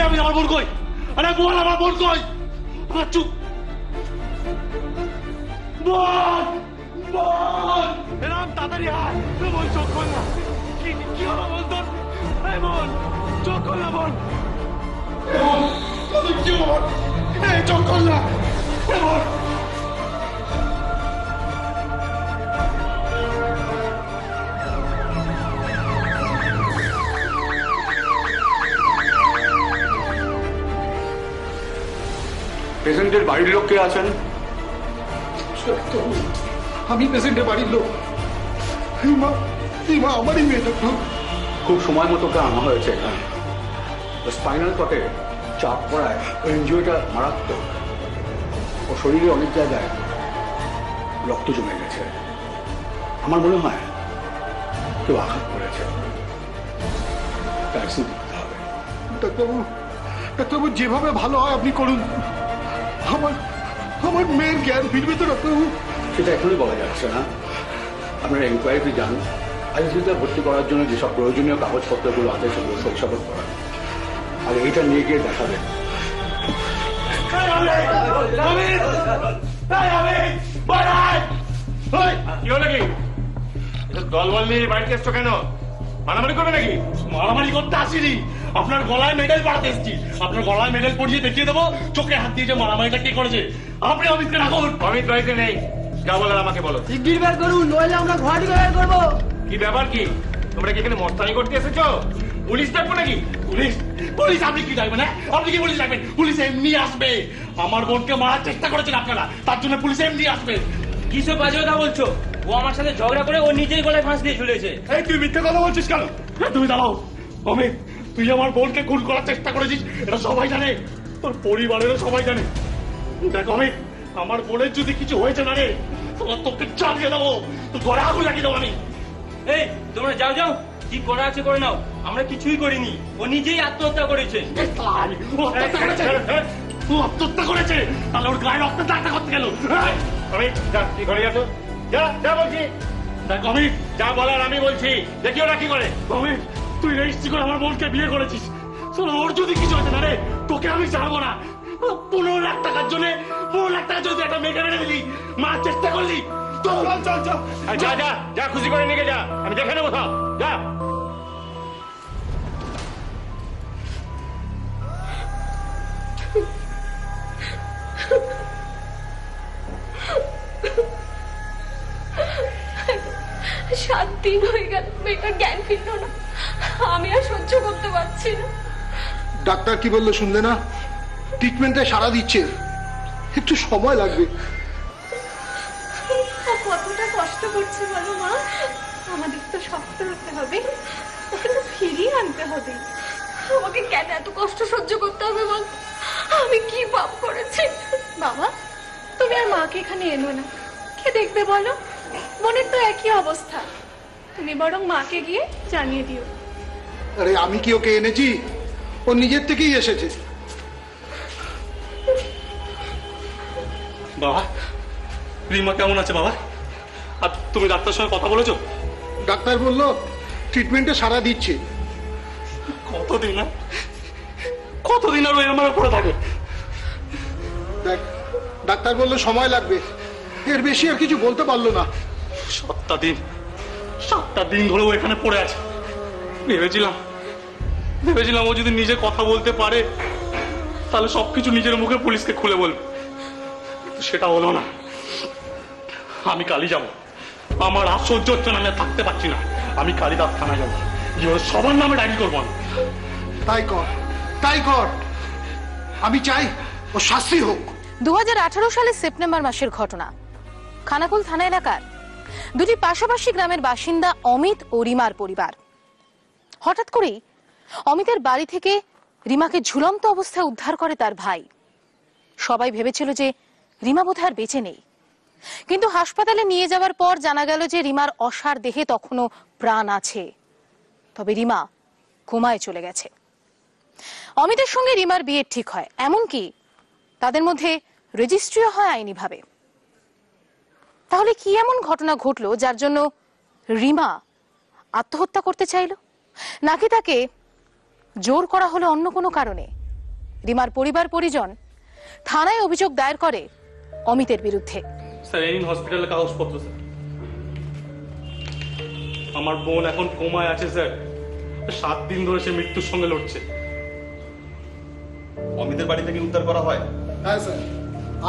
আমি আমার বোন কই? আরে বল আমার বোন কই? চুপ বোন বোন এরকম তাড়াতাড়ি আয় বোন চোখ খোল না কি হলো বল তোর বোন চোখ খোল না বোন কি বোন চোখ খোল না বোন পেশেন্টের বাড়ির লোক কে আছেন? আমি পেশেন্টের বাড়ির লোক। আমারই মেয়ে ডক্টর। খুব সময় মতো ওকে আনা হয়েছে এখানে। স্পাইনাল কটে চাপ পড়ায় ওই ইনজুরিটা মারাত্মক। ও শরীরে অনেক জায়গায় রক্ত জমে গেছে। আমার মনে হয় কেউ আঘাত করেছে। ভ্যাকসিন দিতে হবে। ডাক্তারবাবু যেভাবে ভালো হয় আপনি করুন। আমার মেয়ের জ্ঞান ফিরবে তো ডাক্তারবাবু? সেটা এখনই বলা যাচ্ছে না। আপনারা এনকোয়ারি যান, আইসিইউতে ভর্তি করার জন্য যেসব প্রয়োজনীয় কাগজপত্রগুলো আছে সেগুলো শৈশবত করান, আর এইটা নিয়ে গিয়ে দেখাবেন। কি হলো কি দলবল নিয়ে বাড়িতে এসছো কেন? মারামারি করবে নাকি? মারামারি করতে আসিনি, আপনার গলায় মেডেল পড়াতে এসছি। আপনার গলায় মেডেল পরিয়ে দেখিয়ে দেবো চোখে হাত দিয়ে যে মারামারিটা কে করেছে। আপনি অমিতকে রাখুন। অমিত বাড়িতে নেই, যা বলার আমাকে বলো। শিগগির বের করুন, নইলে আমরা ঘোড়াটি বের করবো। কি ব্যাপার কি? তোমরা কি এখানে মস্তানি করতে এসেছো? পুলিশ ডাকবো নাকি? পুলিশ পুলিশ আপনি কি ডাকবেন? আপনি কি পুলিশ ডাকবেন? পুলিশ এমনি আসবে। আমার বোনকে মারার চেষ্টা করেছেন আপনারা, তার জন্য পুলিশ এমনি আসবে। কিসব বাজে কথা বলছো? ও আমার সাথে ঝগড়া করে ও নিজেই গলায় ফাঁস দিয়ে ঝুলেছে। এই তুই মিথ্যে কথা বলছিস কেন? তুমি দাঁড়াও। অমিত, তুই আমার বোনকে খুন করার চেষ্টা করেছিস, এটা সবাই জানে, তোর পরিবারেরও সবাই জানে। দেখ অমিত, আমার বোনের যদি কিছু হয়েছে না রে, তোকে চালিয়ে দেবো, তোর ঘরে আগুন লাগিয়ে দেবো আমি। এই তোমরা যাও যাও, কি করা আছে করে নাও, আমরা কিছুই করিনি, ও নিজেই আত্মহত্যা করেছে। আত্মহত্যা করেছে? তাহলে ওর গায়ে রক্তের দাগটা করতে গেল। অমিত যা, কি ঘরে গেছো? যা যা বলছি। দেখ অমিত, যা বলার আমি বলছি, দেখি ওরা কি করে। অমিত, তুই রেজিস্ট্রি করে আমার বোনকে বিয়ে করেছিস, ওর যদি কিছু হয়েছে না রে, তোকে আমি ছাড়বো না। 15 লাখ টাকার জন্য 15 লাখ টাকা যদি একটা মেয়েকে মেরে দিলি, মার চেষ্টা করলি। চল চল চল, যা যা যা, খুশি করে নিয়ে যা, আমি দেখে নেবো সব। যা। সাত দিন হয়ে গেল মেয়েটার জ্ঞান ফিরল না, আমি আর সহ্য করতে পারছি না। ডাক্তার কি বললো শুনলে না? ট্রিটমেন্টে সারা দিচ্ছে, একটু সময় লাগবে। কতটা কষ্ট করছে বলো মা, আমাদের তো শক্ত হতে হবে, ওকে তো ফিরিয়ে আনতে হবে। আমাকে কেন এত কষ্ট সহ্য করতে হবে বল? আমি কি পাপ করেছি? বাবা, তুমি আর মাকে এখানে এনো না, কে দেখবে বলো? মনের তো একই অবস্থা, তুমি বরং মাকে গিয়ে জানিয়ে দিও। আরে আমি কি ওকে এনেছি? ও নিজের থেকেই এসেছে। বাবা, রিমা কেমন আছে বাবা? আর তুমি ডাক্তারের সঙ্গে কথা বলেছো? ডাক্তার বললো ট্রিটমেন্টে সারা দিচ্ছে। কতদিন না, কতদিন আর এরম পড়ে থাকে? দেখ, ডাক্তার বললো সময় লাগবে, এর বেশি আর কিছু বলতে পারলো না। 7টা দিন ধরে ও এখানে পড়ে আছে। ভেবেছিলাম ও যদি নিজে কথা বলতে পারে তাহলে সবকিছু নিজের মুখে পুলিশকে খুলে বলবে, সেটা হলো না। আমি কালই যাব, আমার আর সহ্য হচ্ছে না, আমি থাকতে পারছি না। আমি কালিদাস থানায় যাবো, সবার নামে ডায়েরি করবো। তাই কর, তাই কর, আমি চাই ও শাস্তি হোক। 2018 সালের সেপ্টেম্বর মাসের ঘটনা। খানাকুল থানা এলাকার দুটি পাশাপাশি গ্রামের বাসিন্দা অমিত ও রিমার পরিবার। হঠাৎ করেই অমিতের বাড়ি থেকে রিমাকে ঝুলন্ত অবস্থায় উদ্ধার করে তার ভাই। সবাই ভেবেছিল যে রিমা বোধহয় আর বেঁচে নেই, কিন্তু হাসপাতালে নিয়ে যাওয়ার পর জানা গেল যে রিমার অসাড় দেহে তখনও প্রাণ আছে। তবে রিমা কোমায় চলে গেছে। অমিতের সঙ্গে রিমার বিয়ে ঠিক হয়, এমনকি তাদের মধ্যে রেজিস্ট্রিও হয় আইনিভাবে। তাহলে কি এমন ঘটনা ঘটলো যার জন্য রিমা আত্মহত্যা করতে চাইল, নাকি তাকে জোর করা হলো অন্য কোনো কারণে? রিমার পরিবার পরিজন থানায় অভিযোগ দায়ের করে অমিতের বিরুদ্ধে। স্যার এই হসপিটালে কাগজপত্র স্যার। আমার বোন এখন কোমায় আছে স্যার, 7 দিন ধরে সে মৃত্যুর সঙ্গে লড়ছে। অমিতের বাড়ি থেকে উদ্ধার করা হয়? হ্যাঁ স্যার,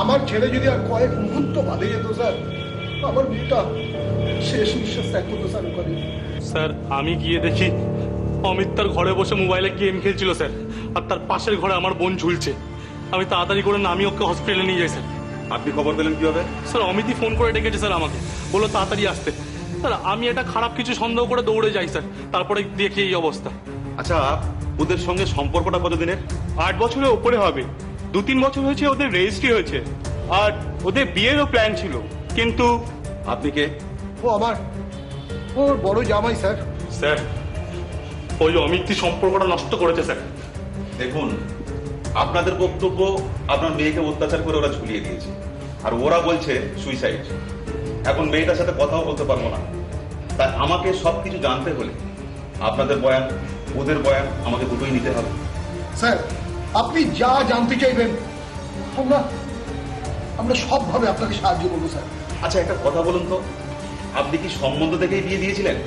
আমার ছেলে যদি আর কয়েক মুহূর্ত বাদে যেত স্যার, আমার মেয়েটা শেষ নিঃশ্বাস ত্যাগ করতো স্যার ওখানে। স্যার আমি গিয়ে দেখি অমিত তার ঘরে বসে মোবাইলে গেম খেলছিল স্যার, আর তার পাশের ঘরে আমার বোন ঝুলছে। আমি তাড়াতাড়ি করে নামিয়ে ওকে হসপিটালে নিয়ে যাই স্যার। আপনি খবর পেলেন কিভাবে? স্যার অমিতই ফোন করে ডেকেছে স্যার আমাকে, বললো তাড়াতাড়ি আসতে। স্যার আমি এটা খারাপ কিছু সন্দেহ করে দৌড়ে যাই স্যার, তারপরে দেখি এই অবস্থা। আচ্ছা, ওদের সঙ্গে সম্পর্কটা কতদিনের? 8 বছরের উপরে হবে। 2-3 বছর হয়েছে ওদের রেজিস্ট্রি হয়েছে, আর ওদের বিয়েরও প্ল্যান ছিল, কিন্তু আপনি কে? ও আমার ওর বড় জামাই স্যার। স্যার ওই অমিতই সম্পর্কটা নষ্ট করেছে স্যার। দেখুন, আপনাদের বক্তব্য আপনার মেয়েকে অত্যাচার করে ওরা ঝুলিয়ে দিয়েছে, আর ওরা বলছে সুইসাইড। এখন মেয়েটার সাথে কথাও বলতে পারবো না, তাই আমাকে সবকিছু জানতে হলে আপনাদের বয়ান, ওদের বয়ান, আমাকে দুটোই নিতে হবে। স্যার আপনি যা জানতে চাইবেন আমরা সবভাবে আপনাকে সাহায্য করবো স্যার। আচ্ছা, একটা কথা বলুন তো, আপনি কি সম্বন্ধ দেখেই বিয়ে দিয়েছিলেন?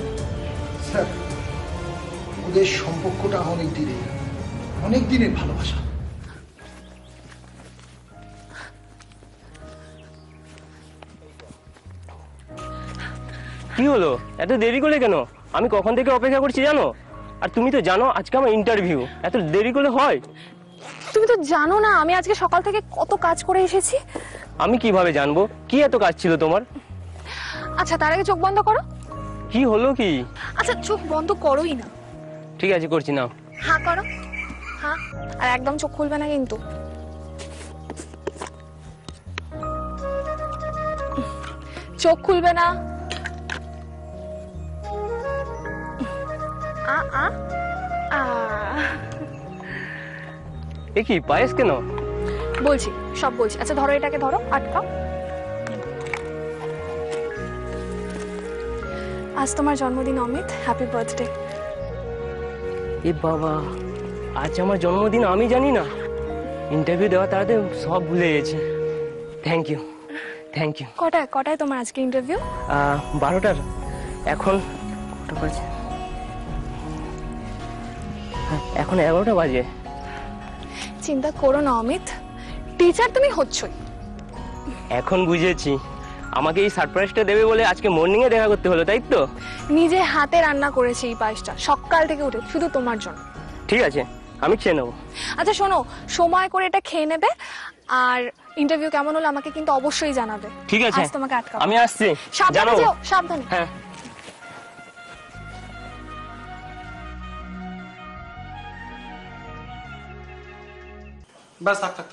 স্যার ওদের সম্পর্কটা অনেক দিনের ভালোবাসা। কি হলো, এত দেরি করলে কেন? আমি কখন থেকে অপেক্ষা করছি জানো? আর তুমি তো জানো আজকে আমার ইন্টারভিউ, এত দেরি করলে হয়? তুমি তো জানো না আমি আজকে সকাল থেকে কত কাজ করে এসেছি। আমি কিভাবে জানবো কি এত কাজ ছিল তোমার? আচ্ছা তার আগে চোখ বন্ধ করো। কি হলো কি? আচ্ছা চোখ বন্ধ করোই না। ঠিক আছে, করছি না। হ্যাঁ করো, হ্যাঁ, আর একদম চোখ খুলবে না কিন্তু। চোখ খুলবে না। আ আ আ এ কি পায়েস কেন? বলছি, সব বলছি। আচ্ছা ধরো, এটাকে ধরো, আটকাও। আজ তোমার জন্মদিন অমিত, হ্যাপি বার্থডে। এ বাবা, আজ আমার জন্মদিন, আমি জানি না। ইন্টারভিউ দেওয়া তাড়াতাড়ি সব ভুলে গেছি। Thank you, thank you. কটায় তোমার আজকে ইন্টারভিউ? 12টার। এখন কটা বাজে? এখন 11টা বাজে। চিন্তা করো না অমিত, টিচার তুমি হচ্ছই। এখন বুঝেছি, আমাকে এই সারপ্রাইজটা দেবে বলে আজকে মর্নিং এ দেখা করতে হলো, তাই তো? নিজে হাতে রান্না করেছি এই পায়েসটা সকাল থেকে উঠে, শুধু তোমার জন্য। ঠিক আছে, আমি খেয়ে নেবো। আচ্ছা শোনো, সময় করে এটা খেয়ে নেবে, আর ইন্টারভিউ কেমন হলো আমাকে কিন্তু অবশ্যই জানাবে। ঠিক আছে, আজ তোমাকে আটকাবো। আমি আসছি। সাবধানে জানাবো। যেও, সাবধানে। হ্যাঁ। ব্যাস থাক থাক।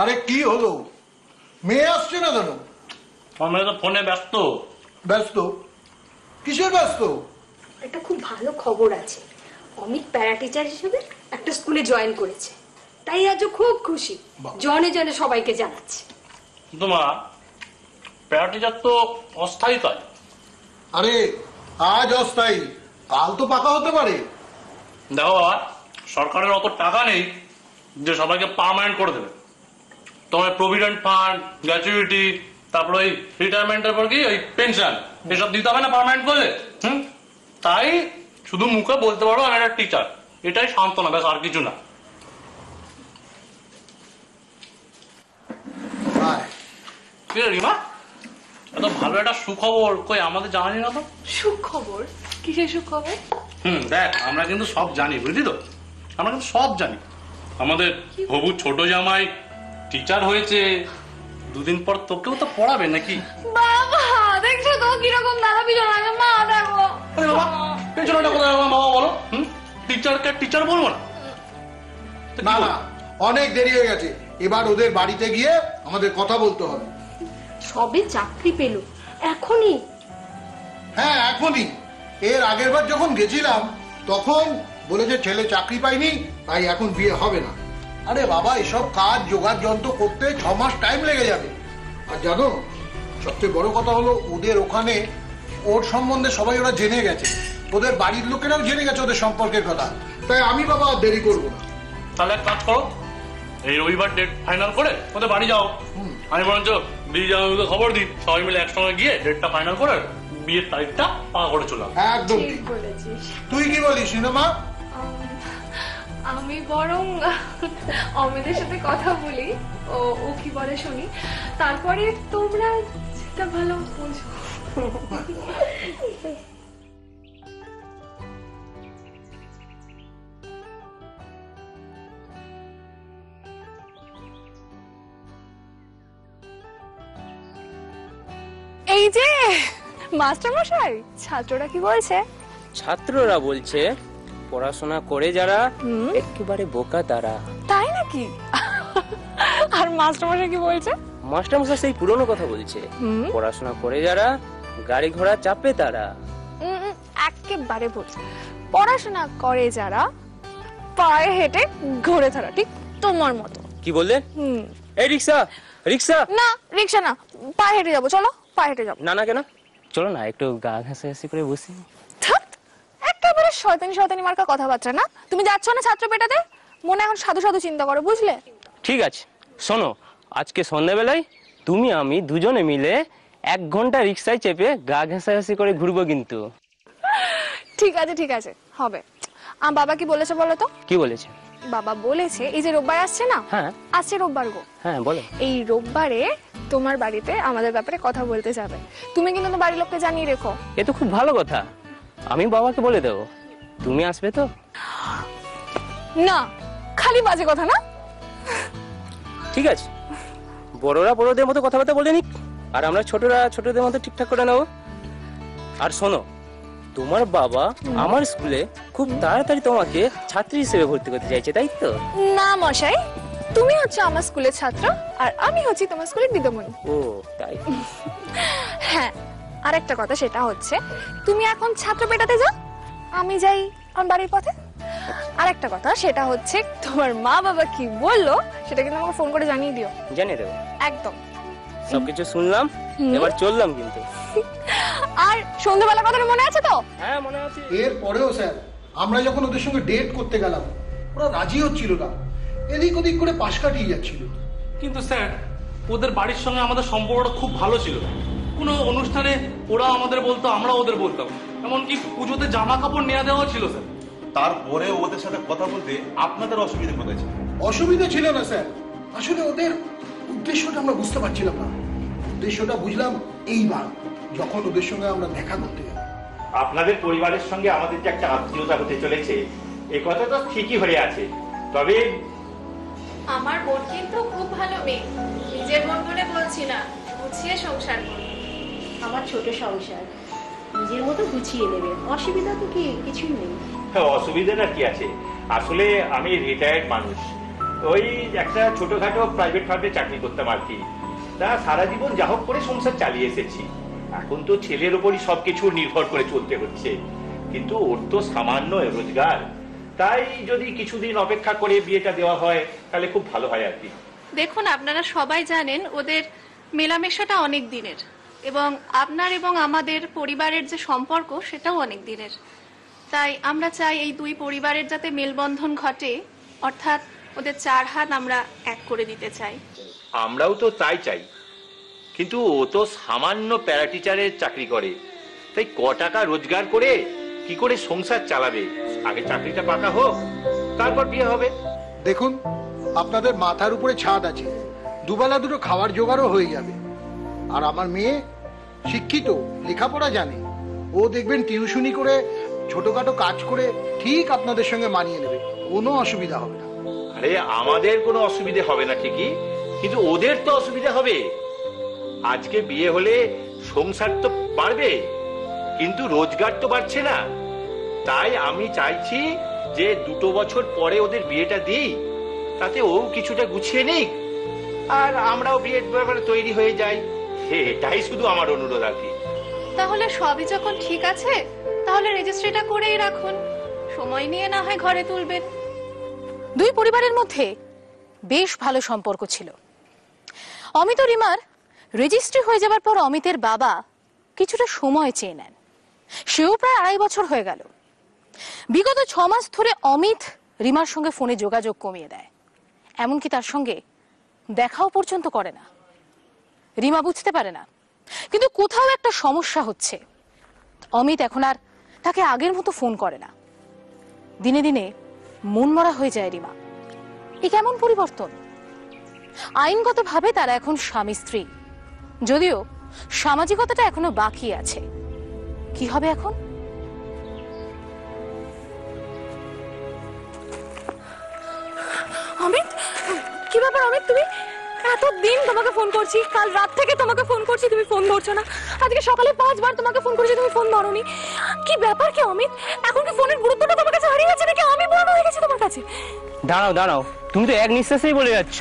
আরে কি হলো, মেয়ে আসছে না কেন? আমি তো ফোনে ব্যস্ত। ব্যস্ত? কিসের ব্যস্ত? একটা খুব ভালো খবর আছে, অমিত প্যারা টিচার হিসেবে একটা স্কুলে জয়েন করেছে, তাই আজও খুব খুশি, জনে জনে সবাইকে জানাচ্ছে। তোমার প্যারা টিচার তো অস্থায়ী তাই। আরে আজ অস্থায়ী, কাল তো পাকা হতে পারে। দেখো বাবা, সরকারের অত টাকা নেই যে সবাইকে পার্মানেন্ট করে দেবে। তোমার প্রভিডেন্ট ফান্ড, গ্র্যাচুইটি, তারপর ওই রিটায়ারমেন্টের পর কি ওই পেনশন, এসব দিতে হবে না পার্মানেন্ট করলে। তাই শুধু মুখে বলতে পারো আমি একটা টিচার, এটাই সান্ত্বনা, ব্যাস, আর কিছু না। কি রে রিমা, এত ভালো একটা সুখবর কই আমাদের জানানি না তো? সুখবর? কিসের সুখবর? দেখ, আমরা কিন্তু সব জানি, বুঝলি তো, আমরা কিন্তু সব জানি। আমাদের হবু ছোট জামাই টিচার হয়েছে, 2 দিন পর তোকেও তো পড়াবে নাকি? বাবা দেখছো তো কিরকম দাদা পিছন লাগে। মা দেখো। আরে বাবা, পেছনটা কোথায় আমার বাবা বলো? টিচারকে টিচার বলবো না? তো কি না বলবো? না, অনেক দেরি হয়ে গেছে, এবার ওদের বাড়িতে গিয়ে আমাদের কথা বলতে হবে। সবে চাকরি পেল, এখনই? হ্যাঁ এখনই। এর আগের বার যখন গেছিলাম তখন বলেছে ছেলে চাকরি পায়নি, তাই এখন বিয়ে হবে না। আরে বাবা, এসব কাজ জোগাড় যন্ত্র করতে 6 মাস টাইম লেগে যাবে। আর জানো, সবচেয়ে বড় কথা হলো ওদের ওখানে ওর সম্বন্ধে সবাই ওরা জেনে গেছে, ওদের বাড়ির লোকেরাও জেনে গেছে ওদের সম্পর্কের কথা। তাই আমি বাবা আর দেরি করবো না। তাহলে এক কাজ করো, এই রবিবার ডেট ফাইনাল করে ওদের বাড়ি যাও। আমি বরঞ্চ বিয়ে যাওয়ার খবর দিই, সবাই মিলে একসঙ্গে গিয়ে ডেটটা ফাইনাল করে বিয়ের তারিখটা পাকা করে চলাম। একদম ঠিক ঠিক। বলেছিস। তুই কি বলিস সিনেমা? আমি বরং অমিতের সাথে কথা বলি, ও কি বলে শুনি, তারপরে তোমরা যেটা ভালো বুঝো। এই যে মাস্টার মশাই, ছাত্ররা কি বলছে? ছাত্ররা বলছে পড়াশোনা করে যারা একেবারে বোকা তারা। তাই নাকি? আর মাস্টার মশাই কি বলছে? মাস্টার মশাই সেই পুরনো কথা বলছে, পড়াশোনা করে যারা গাড়ি ঘোড়া চাপে তারা। একেবারে ভুল। পড়াশোনা করে যারা পায়ে হেঁটে ঘুরে ধরা, ঠিক তোমার মতো। কি বললেন? এই রিক্সা, রিক্সা। না রিক্সা না, পায়ে হেঁটে যাবো, চলো পায়ে হেঁটে যাবো। না না কেন, চলো না একটু গা ঘাসাঘাসি করে বসি। একেবারে শয়তানি শয়তানি মার্কা কথাবার্তা না। তুমি যাচ্ছ না ছাত্র পেটাতে, মনে এখন সাধু সাধু চিন্তা করো, বুঝলে? ঠিক আছে, শোনো, আজকে সন্ধ্যাবেলায় তুমি আমি দুজনে মিলে 1 ঘন্টা রিক্সায় চেপে গা ঘাসাঘাসি করে ঘুরবো কিন্তু। ঠিক আছে হবে। বাবা কি বলেছে বলো তো? কি বলেছে? বাবা বলেছে এই যে রোববার আসছে না, হ্যাঁ আসছে রোববার গো, হ্যাঁ বলো। এই রোববারে তোমার বাড়িতে আমাদের ব্যাপারে কথা বলতে যাবে। তুমি কিন্তু তোমার বাড়ির লোককে জানিয়ে রেখো। এ তো খুব ভালো কথা, আমি বাবাকে বলে দেবো। তুমি আসবে তো? না, খালি বাজে কথা না। ঠিক আছে, বড়রা বড়দের মতো কথাবার্তা বলে নিক, আর আমরা ছোটরা ছোটদের মতো ঠিকঠাক করে নেবো। আর শোনো, তোমার বাবা আমার স্কুলে খুব তাড়াতাড়ি তোমাকে ছাত্রী হিসেবে ভর্তি করতে চাইছে, তাই তো? না মশাই, তুমি হচ্ছে আমার স্কুলের ছাত্র আর আমি হচ্ছি তোমার স্কুলের বিদ্যামণি। ও তাই? হ্যাঁ, আর একটা কথা, সেটা হচ্ছে তুমি এখন ছাত্র পেটাতে যাও, আমি যাই আমার বাড়ির পথে। আর একটা কথা, সেটা হচ্ছে তোমার মা বাবা কি বললো সেটা কিন্তু আমাকে ফোন করে জানিয়ে দিও। জানিয়ে দেবো একদম। সবকিছু শুনলাম, এবার চললাম কিন্তু। আর সন্ধ্যাবেলা কথাটা মনে আছে তো? হ্যাঁ মনে আছে। এরপরেও স্যার, আমরা যখন ওদের সঙ্গে ডেট করতে গেলাম ওরা রাজি হচ্ছিল না, এদিক ওদিক করে পাশ কাটিয়ে যাচ্ছিল। কিন্তু স্যার, ওদের বাড়ির সঙ্গে আমাদের সম্পর্কটা খুব ভালো ছিল। কোনো অনুষ্ঠানে ওরা আমাদের বলতো, আমরা ওদের বলতাম, এমনকি পুজোতে জামা কাপড় নেওয়া দেওয়া ছিল স্যার। তারপরে ওদের সাথে কথা বলতে আপনাদের অসুবিধা কোথায় ছিল? অসুবিধা ছিল না স্যার, আসলে ওদের উদ্দেশ্যটা আমরা বুঝতে পারছিলাম না। উদ্দেশ্যটা বুঝলাম এইবার যখন ওদের সঙ্গে আমরা দেখা করতে গেলাম। আপনাদের পরিবারের সঙ্গে আমাদের যে একটা আত্মীয়তা হতে চলেছে, এ কথা তো ঠিকই হয়ে আছে। তবে আমার বোন কিন্তু খুব ভালো মেয়ে, নিজের বোন বলে বলছি না, গুছিয়ে সংসার করবে। আমার ছোট সংসার নিজের মতো গুছিয়ে নেবে, অসুবিধা তো কি কিছুই নেই। অসুবিধাটা কি আছে? আসলে আমি রিটায়ার্ড মানুষ, ওই একটা ছোটখাটো প্রাইভেট ফার্মে চাকরি করতাম আর কি। তা সারা জীবন যা হোক করে সংসার চালিয়ে এসেছি। এখন তো ছেলের ওপরই সবকিছু নির্ভর করে চলতে হচ্ছে, কিন্তু ওর তো সামান্য রোজগার। তাই যদি কিছুদিন অপেক্ষা করে বিয়েটা দেওয়া হয় তাহলে খুব ভালো হয় আর কি। দেখুন, আপনারা সবাই জানেন ওদের মেলামেশাটা অনেক দিনের, এবং আপনার এবং আমাদের পরিবারের যে সম্পর্ক সেটাও অনেক দিনের। তাই আমরা চাই এই দুই পরিবারের যাতে মেলবন্ধন ঘটে, অর্থাৎ ওদের 4 হাত আমরা এক করে দিতে চাই। আমরাও তো তাই চাই, কিন্তু ও তো সামান্য প্যারা টিচারের চাকরি করে, তাই ক টাকা রোজগার করে কি করে সংসার চালাবে? আগে চাকরিটা পাকা হোক, তারপর বিয়ে হবে। দেখুন, আপনাদের মাথার উপরে ছাদ আছে, দুবেলা দুটো খাওয়ার জোগাড়ও হয়ে যাবে। আর আমার মেয়ে শিক্ষিত, লেখাপড়া জানে, ও দেখবেন টিউশনি করে ছোটখাটো কাজ করে ঠিক আপনাদের সঙ্গে মানিয়ে নেবে, কোনো অসুবিধা হবে না। আরে আমাদের কোনো অসুবিধে হবে না ঠিকই, কিন্তু ওদের তো অসুবিধা হবে। আজকে বিয়ে হলে সংসার তো বাড়বে, কিন্তু রোজগার তো বাড়ছে না। তাই আমি চাইছি যে 2 বছর পরে ওদের বিয়েটা দিই, তাতে ও কিছুটা গুছিয়ে নিক আর আমরাও বিয়ের ব্যাপারে তৈরি হয়ে যাই। এটাই শুধু আমার অনুরোধ আর কি। তাহলে সবই যখন ঠিক আছে তাহলে রেজিস্ট্রিটা করেই রাখুন, সময় নিয়ে না হয় ঘরে তুলবেন। দুই পরিবারের মধ্যে বেশ ভালো সম্পর্ক ছিল। অমিত ও রিমার রেজিস্ট্রি হয়ে যাবার পর অমিতের বাবা কিছুটা সময় চেয়ে নেন। সেও প্রায় 2.5 বছর হয়ে গেল। বিগত 6 মাস ধরে অমিত রিমার সঙ্গে ফোনে যোগাযোগ কমিয়ে দেয়, এমনকি তার সঙ্গে দেখাও পর্যন্ত করে না। রিমা বুঝতে পারে না, কিন্তু কোথাও একটা সমস্যা হচ্ছে। অমিত এখন আর তাকে আগের মতো ফোন করে না। দিনে দিনে মনমরা হয়ে যায় রিমা। এ কেমন পরিবর্তন? আইনগতভাবে তারা এখন স্বামী স্ত্রী, যদিও সামাজিকতাটা এখনো বাকি আছে। কি হবে এখন? অমিত, কি ব্যাপার অমিত? তুমি এতদিন তোমাকে ফোন করছি, কাল রাত থেকে তোমাকে ফোন করছি, তুমি ফোন ধরছো না। আজকে সকালে 5 বার তোমাকে ফোন করেছি, তুমি ফোন ধরোনি। কি ব্যাপার কি অমিত? এখন কি ফোনের গুরুত্বটা তোমার কাছে হারিয়ে গেছে নাকি আমি বড় হয়ে গেছি তোমার কাছে? দাঁড়াও দাঁড়াও, তুমি তো এক নিঃশ্বাসেই বলে যাচ্ছ।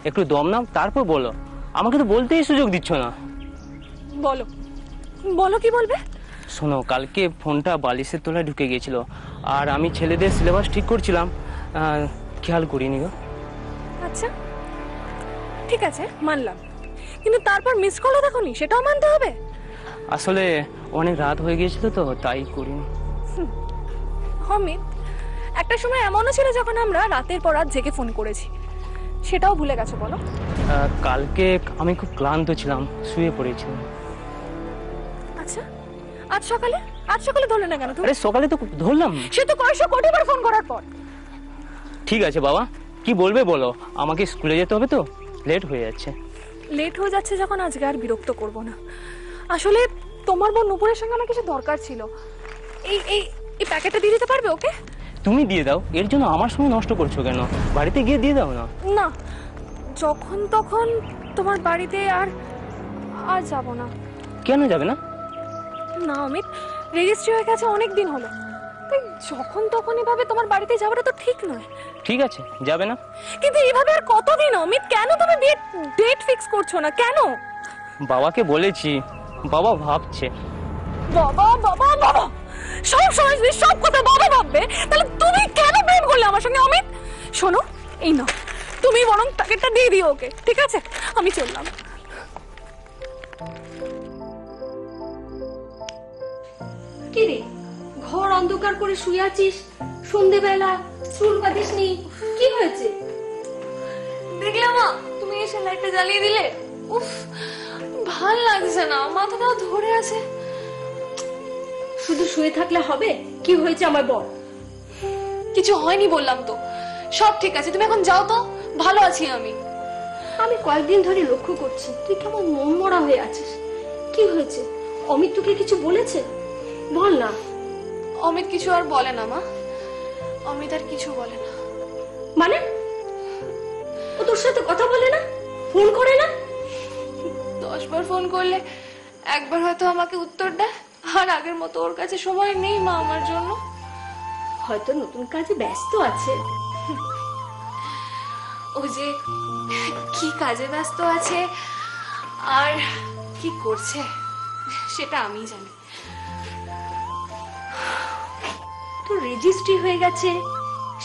একটু দম নাও, তারপর বলো। আমাকে তো বলতেই সুযোগ দিচ্ছ না। বলো বলো, কি বলবে? শোনো, কালকে ফোনটা বালিশের তলায় ঢুকে গিয়েছিল, আর আমি ছেলেদের সিলেবাস ঠিক করছিলাম, খেয়াল করিনি গো। আচ্ছা ঠিক আছে, মানলাম, কিন্তু তারপর মিস কলও দেখোনি, সেটাও মানতে হবে। আসলে অনেক রাত হয়ে গিয়েছিল তো, তাই করিনি। অমিত, একটা সময় এমনও ছিল যখন আমরা রাতের পর রাত জেগে ফোন করেছি, সেটাও ভুলে গেছো বলো? কালকে আমি খুব ক্লান্ত ছিলাম, শুয়ে পড়েছিলাম। আচ্ছা, আজ সকালে ধরলে না কেন তুমি? আরে সকালে তো ধরলাম। সে তো কয়শো কোটিবার ফোন করার পর। ঠিক আছে বাবা, কি বলবে বলো। আমাকে স্কুলে যেতে হবে তো, লেট হয়ে যাচ্ছে। লেট হয়ে যাচ্ছে যখন, আজকে আর বিরক্ত করব না। আসলে তোমার বোন নুপুরের সঙ্গে আমার কিছু দরকার ছিল। এই এই এই প্যাকেটটা দিয়ে দিতে পারবে ওকে? তুমি দিয়ে দাও, এর জন্য আমার সময় নষ্ট করছো কেন? বাড়িতে গিয়ে দিয়ে দাও না। না, যখন তখন তোমার বাড়িতে আর যাব না। কেন যাবে না? না অমিত, রেজিস্ট্রি হয়ে গেছে অনেক দিন হলো, তাই যখন তখন এভাবে তোমার বাড়িতে যাওয়াটা তো ঠিক নয়। ঠিক আছে, যাবে না। কিন্তু এইভাবে আর কতদিন অমিত? কেন তুমি বিয়ের ডেট ফিক্স করছো না কেন? বাবাকে বলেছি, বাবা ভাবছে। বাবা বাবা বাবা, সব সময় যদি সব কথা বাবা ভাববে, তাহলে তুমি কেন প্রেম করলে আমার সঙ্গে অমিত? শোনো, এই নাও, তুমি বরং প্যাকেটটা দিয়ে দিও ওকে, ঠিক আছে? আমি চললাম। কি রে, ঘর অন্ধকার করে শুয়ে আছিস, সন্ধেবেলা চুল বাঁধিসনি, কি হয়েছে? দেখলে মা, তুমি এসে লাইটটা জ্বালিয়ে দিলে। উফ, ভাল লাগছে না, মাথাটাও ধরে আছে। শুধু শুয়ে থাকলে হবে? কি হয়েছে আমার বল। কিছু হয়নি বললাম তো, সব ঠিক আছে, তুমি এখন যাও তো, ভালো আছি আমি। আমি কয়েকদিন ধরে লক্ষ্য করছি তুই কেমন মনমরা হয়ে আছিস। কি হয়েছে? অমিত তোকে কিছু বলেছে? বল না। অমিত কিছু আর বলে না মা, অমিত আর কিছু বলে না। মানে ও তোর সাথে কথা বলে না, ফোন করে না? 10 বার ফোন করলে একবার হয়তো আমাকে উত্তর দেয়, আর আগের মতো ওর কাছে সময় নেই মা আমার জন্য। হয়তো নতুন কাজে ব্যস্ত আছে। ও যে কি কাজে ব্যস্ত আছে আর কি করছে সেটা আমি জানি। তোর রেজিস্ট্রি হয়ে গেছে,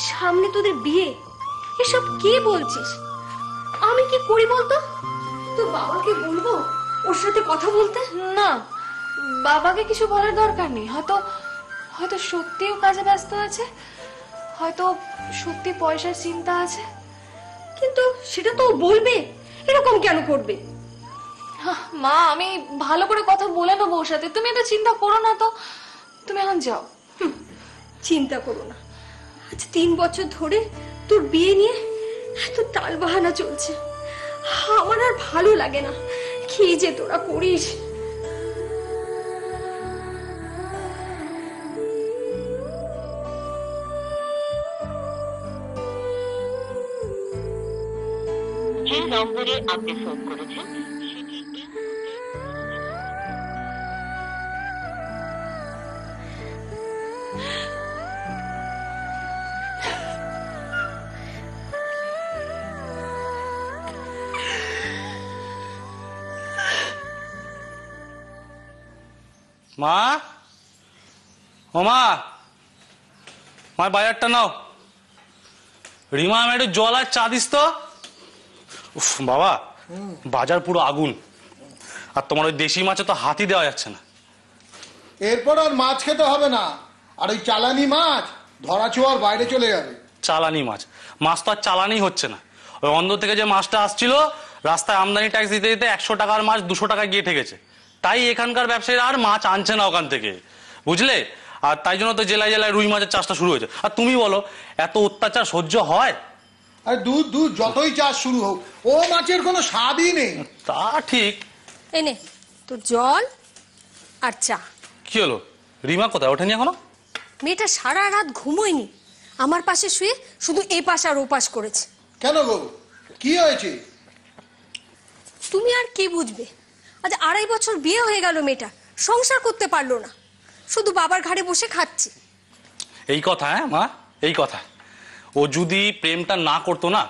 সামনে তোদের বিয়ে, এসব কি বলছিস? আমি কি করি বলতো? তোর বাবাকে বলবো ওর সাথে কথা বলতে? না, বাবাকে কিছু বলার দরকার নেই। হয়তো হয়তো সত্যিও কাজে ব্যস্ত আছে, হয়তো সত্যি পয়সার চিন্তা আছে। কিন্তু সেটা তো বলবে, এরকম কেন করবে? মা, আমি ভালো করে কথা বলে নেবো ওর সাথে, তুমি এটা চিন্তা করো না তো। তুমি এখন যাও। চিন্তা করো না, আজ 3 বছর ধরে তোর বিয়ে নিয়ে এত টাল বাহানা চলছে, আমার আর ভালো লাগে না। কি যে তোরা করিস। যে নম্বরে আপনি ফোন করেছেন মা, ও মা, মার বাজারটা নাও। রিমা, আমি একটু জল আর চা দিস তো। উফ বাবা, বাজার পুরো আগুন। আর তোমার ওই দেশি মাছে তো হাতই দেওয়া যাচ্ছে না। এরপর আর মাছ খেতে হবে না, আর ওই চালানি মাছ ধরা ছোঁয়ার বাইরে চলে যাবে। চালানি মাছ? মাছ তো আর চালানি হচ্ছে না। ওই অন্ধ থেকে যে মাছটা আসছিল, রাস্তায় আমদানি ট্যাক্স দিতে দিতে 100 টাকার মাছ 200 টাকায় গিয়ে ঠেকেছে। তাই এখানকার ব্যবসায়ীরা আর মাছ আনছে না ওখান থেকে, বুঝলে? আর তাই জন্য তো জেলায় জেলায় রুই মাছের চাষটা শুরু হয়েছে। আর তুমি বলো, এত অত্যাচার সহ্য হয়? আরে দুধ দুধ যতই চাষ শুরু হোক, ও মাছের কোনো স্বাদই নেই। তা ঠিক। এনে তো জল আর চা। কি হলো, রিমা কোথায় ওঠেনি এখনো? মেয়েটা সারা রাত ঘুমোয়নি, আমার পাশে শুয়ে শুধু এ পাশ আর ও পাশ করেছে। কেন গো, কি হয়েছে? তুমি আর কি বুঝবে? আজ 2.5 বছর বিয়ে হয়ে গেল, মেয়েটা সংসার করতে পারলো না, শুধু বাবার ঘাড়ে বসে খাচ্ছে। এই কথা? হ্যাঁ মা, এই কথা। ও যদি প্রেমটা না করতো না,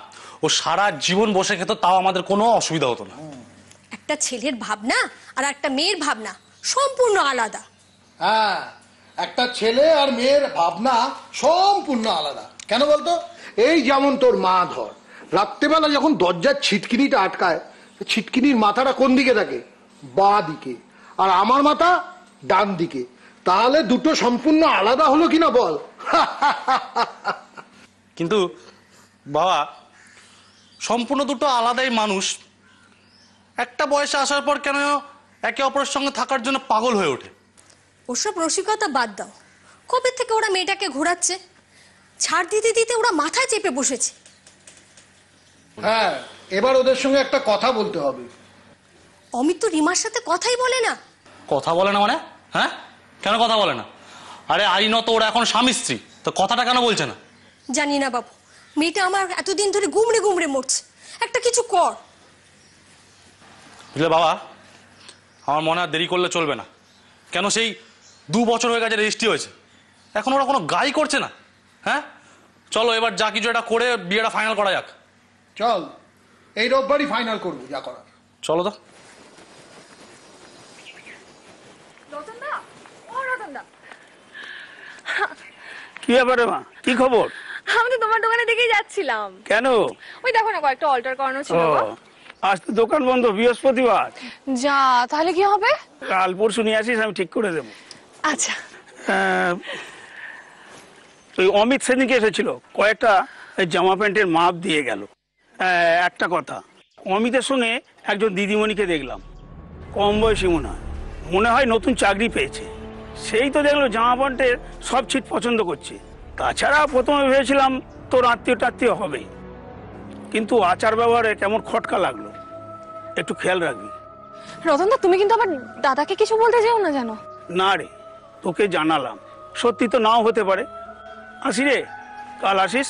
ও সারা জীবন বসে খেত, তাও আমাদের কোনো অসুবিধা হতো না। একটা ছেলের ভাবনা আর একটা মেয়ের ভাবনা সম্পূর্ণ আলাদা। হ্যাঁ, একটা ছেলে আর মেয়ের ভাবনা সম্পূর্ণ আলাদা। কেন বলতো? এই যেমন তোর মা ধর, রাত্রেবেলা যখন দরজার ছিটকিনিটা আটকায়, ছিটকিনির মাথাটা কোন দিকে থাকে? বাঁ দিকে। আর আমার মাথা ডান দিকে। তাহলে দুটো সম্পূর্ণ আলাদা হলো কিনা বল? কিন্তু বাবা, সম্পূর্ণ দুটো আলাদাই মানুষ। একটা বয়সে আসার পর কেন একে অপরের সঙ্গে থাকার জন্য পাগল হয়ে ওঠে? ওসব রসিকতা বাদ দাও। কবে থেকে ওরা মেয়েটাকে ঘোরাচ্ছে, ছাড় দিতে দিতে ওরা মাথায় চেপে বসেছে। হ্যাঁ, এবার ওদের সঙ্গে একটা কথা বলতে হবে। অমিত তো রিমার সাথে কথাই বলে না। কথা বলে না মানে? হ্যাঁ, কেন কথা বলে না? আরে আইনত ওরা এখন স্বামী স্ত্রী, তো কথাটা কেন বলছে না? জানি না বাবু, মেয়েটা আমার এতদিন ধরে গুমড়ে গুমড়ে মরছে, একটা কিছু কর। বুঝলে বাবা, আমার মনে হয় দেরি করলে চলবে না। কেন, সেই 2 বছর হয়ে গেছে রেজিস্ট্রি হয়েছে, এখন ওরা কোনো গাই করছে না। হ্যাঁ, চলো এবার যা কিছু এটা করে বিয়েটা ফাইনাল করা যাক। চল, এই রোববারই ফাইনাল করবো যা করার। চলো তো। রতনদা, ও রতনদা, কি ব্যাপারে মা, কি খবর? আমি তো তোমার দোকানে দিকেই যাচ্ছিলাম। কেন? ওই দেখো না, কয়েকটা অল্টার করানো ছিল। আজ তো দোকান বন্ধ, বৃহস্পতিবার। যা, তাহলে কি হবে? কাল পরশু নিয়ে আসিস, আমি ঠিক করে দেবো। আচ্ছা। ওই অমিত সেদিনকে এসেছিল, কয়েকটা জামা প্যান্টের মাপ দিয়ে গেল। একটা কথা, অমিতের সঙ্গে একজন দিদিমণিকে দেখলাম, কম বয়সী মনে হয় নতুন চাকরি পেয়েছে। সেই তো দেখলো জামা প্যান্টের সব ছিট পছন্দ করছে। তাছাড়া প্রথমে ভেবেছিলাম তোর আত্মীয় টাত্মীয় হবে, কিন্তু আচার ব্যবহারে কেমন খটকা লাগলো। একটু খেয়াল রাখবি। রতনদা, তুমি কিন্তু আবার দাদাকে কিছু বলতে যেও না, জানো? না রে, তোকে জানালাম, সত্যি তো নাও হতে পারে। আসি রে, কাল আসিস।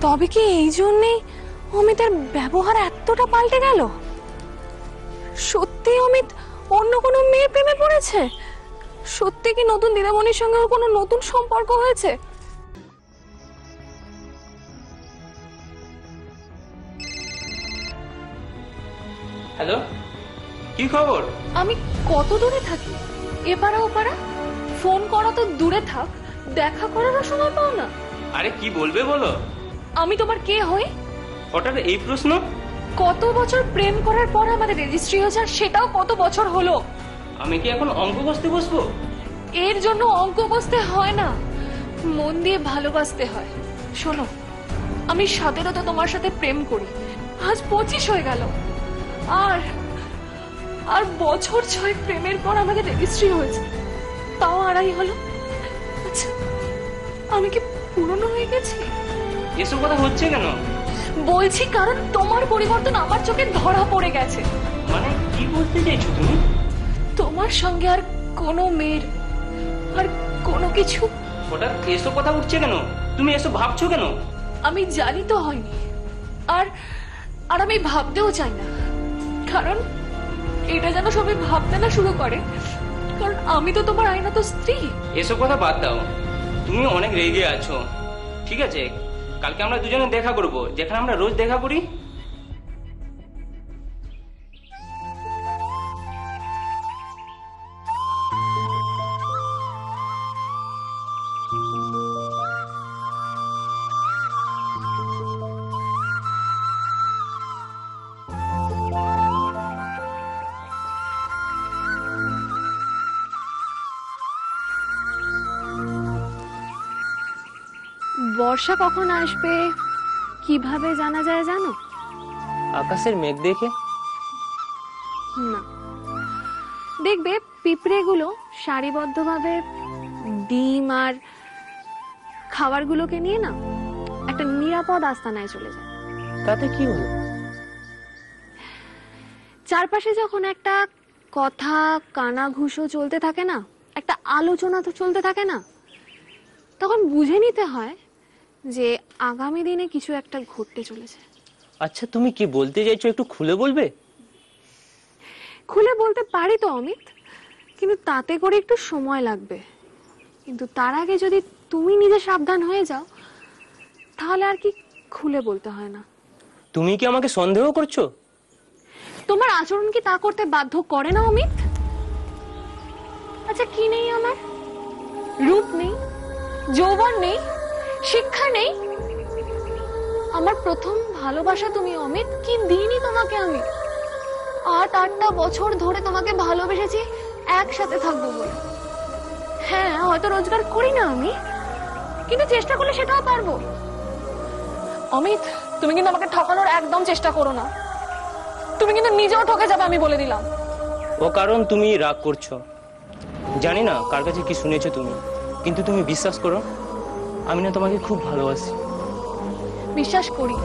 তবে কি এই জন্যেই অমিতের ব্যবহার এতটা পাল্টে গেল? সত্যি অমিত অন্য কোনো মেয়ের প্রেমে পড়েছে? সত্যি কি নতুন দিদামণির সঙ্গে ওর কোনো নতুন সম্পর্ক হয়েছে? হ্যালো, কি খবর? আমি কত দূরে থাকি, এপাড়া ওপাড়া। ফোন করা তো দূরে থাক, দেখা করারও সময় পাও না। আরে কি বলবে বলো। আমি তোমার কে হই? হঠাৎ এই প্রশ্ন? কত বছর প্রেম করার পর আমাদের রেজিস্ট্রি হয়েছে, আর সেটাও কত বছর হলো। আমি কি এখন অঙ্ক কষতে বসবো? এর জন্য অঙ্ক কষতে হয় না, মন দিয়ে ভালোবাসতে হয়। শোনো, আমি 17 তোমার সাথে প্রেম করি, আজ 25 হয়ে গেল। আর বছর 6 প্রেমের পর আমাদের রেজিস্ট্রি হয়েছে, তাও 2.5 হলো। আচ্ছা, আমি কি পুরনো হয়ে গেছি? এসব কথা হচ্ছে কেন? বলছি কারণ তোমার পরিবর্তন আমার চোখে ধরা পড়ে গেছে। মানে কি বলতে চাইছো তুমি? তোমার সঙ্গে আর কোনো মেয়ের আর কোনো কিছু। হঠাৎ এসব কথা উঠছে কেন? তুমি এসব ভাবছো কেন? আমি জানি তো হয়নি, আর আমি ভাবতেও চাই না, কারণ এটা যেন সবাই ভাবতে না শুরু করে, কারণ আমি তো তোমার আইনত স্ত্রী। এসব কথা বাদ দাও, তুমি অনেক রেগে আছো। ঠিক আছে, কালকে আমরা দুজনে দেখা করব, যেখানে আমরা রোজ দেখা করি। বর্ষা কখন আসবে কিভাবে জানা যায় জানো? আকাশের মেঘ দেখে। না, দেখবে পিঁপড়েগুলো সারিবদ্ধভাবে ডিম আর খাবারগুলোকে নিয়ে না একটা নিরাপদ আস্তানায় চলে যায়। তাতে কি হলো? চারপাশে যখন একটা কথা কানাঘুষো চলতে থাকে না, একটা আলোচনা তো চলতে থাকে না, তখন বুঝে নিতে হয় যে আগামী দিনে কিছু একটা ঘটতে চলেছে। আচ্ছা, তুমি কি বলতে চাইছো একটু খুলে বলবে? খুলে বলতে পারি তো অমিত, কিন্তু তাতে করে একটু সময় লাগবে। কিন্তু তার আগে যদি তুমি নিজে সাবধান হয়ে যাও তাহলে আর কি খুলে বলতে হয় না। তুমি কি আমাকে সন্দেহ করছো? তোমার আচরণ কি তা করতে বাধ্য করে না অমিত? আচ্ছা, কি নেই আমার? রূপ নেই, যৌবন নেই, শিক্ষা নেই। আমার প্রথম ভালোবাসা তুমি অমিত। কি দিনই তোমাকে আমি 8-8টা বছর ধরে তোমাকে ভালোবেসেছি একসাথে থাকবো বলে। হ্যাঁ, হয়তো রোজগার করি না আমি, কিন্তু চেষ্টা করলে সেটাও পারবো। অমিত, তুমি কিন্তু আমাকে ঠকানোর একদম চেষ্টা করো না। তুমি কিন্তু নিজেও ঠকে যাবে, আমি বলে দিলাম। ও কারণ তুমি রাগ করছো। জানি না কার কাছে কি শুনেছো তুমি, কিন্তু তুমি বিশ্বাস করো, আমি না তোমাকে খুব ভালোবাসি। বিশ্বাস করি,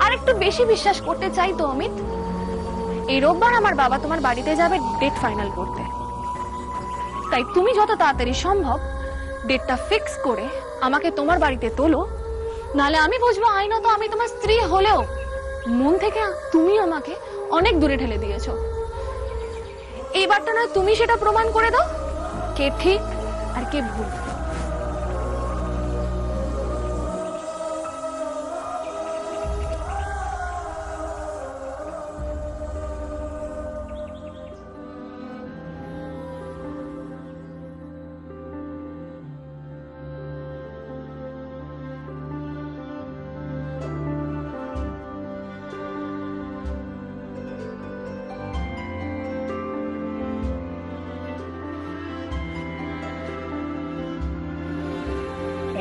আর একটু বেশি বিশ্বাস করতে চাই তো অমিত। এই রোববার আমার বাবা তোমার বাড়িতে যাবে ডেট ফাইনাল করতে। তাই তুমি যত তাড়াতাড়ি সম্ভব ডেটটা ফিক্স করে আমাকে তোমার বাড়িতে তোলো, নালে আমি বুঝবো আইনত আমি তোমার স্ত্রী হলেও মন থেকে তুমি আমাকে অনেক দূরে ঠেলে দিয়েছো। এইবারটা নয় তুমি সেটা প্রমাণ করে দাও কে ঠিক আর কে ভুল।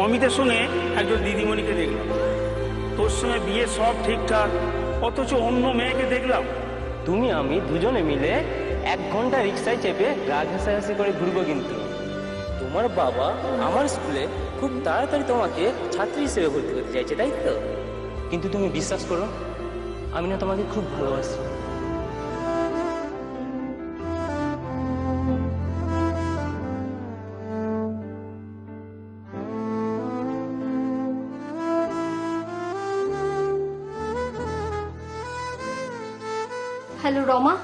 অমিতের শুনে একজন দিদিমণিকে দেখলাম, তোর সঙ্গে বিয়ে সব ঠিকঠাক, অথচ অন্য মেয়েকে দেখলাম। তুমি আমি দুজনে মিলে 1 ঘন্টা রিক্সায় চেপে রাগ হাসাহাসি করে ঘুরবো, কিন্তু তোমার বাবা আমার স্কুলে খুব তাড়াতাড়ি তোমাকে ছাত্রী হিসেবে ভর্তি করতে চাইছে, তাই তো? কিন্তু তুমি বিশ্বাস করো, আমি না তোমাকে খুব ভালোবাসি। হ্যালো রমা,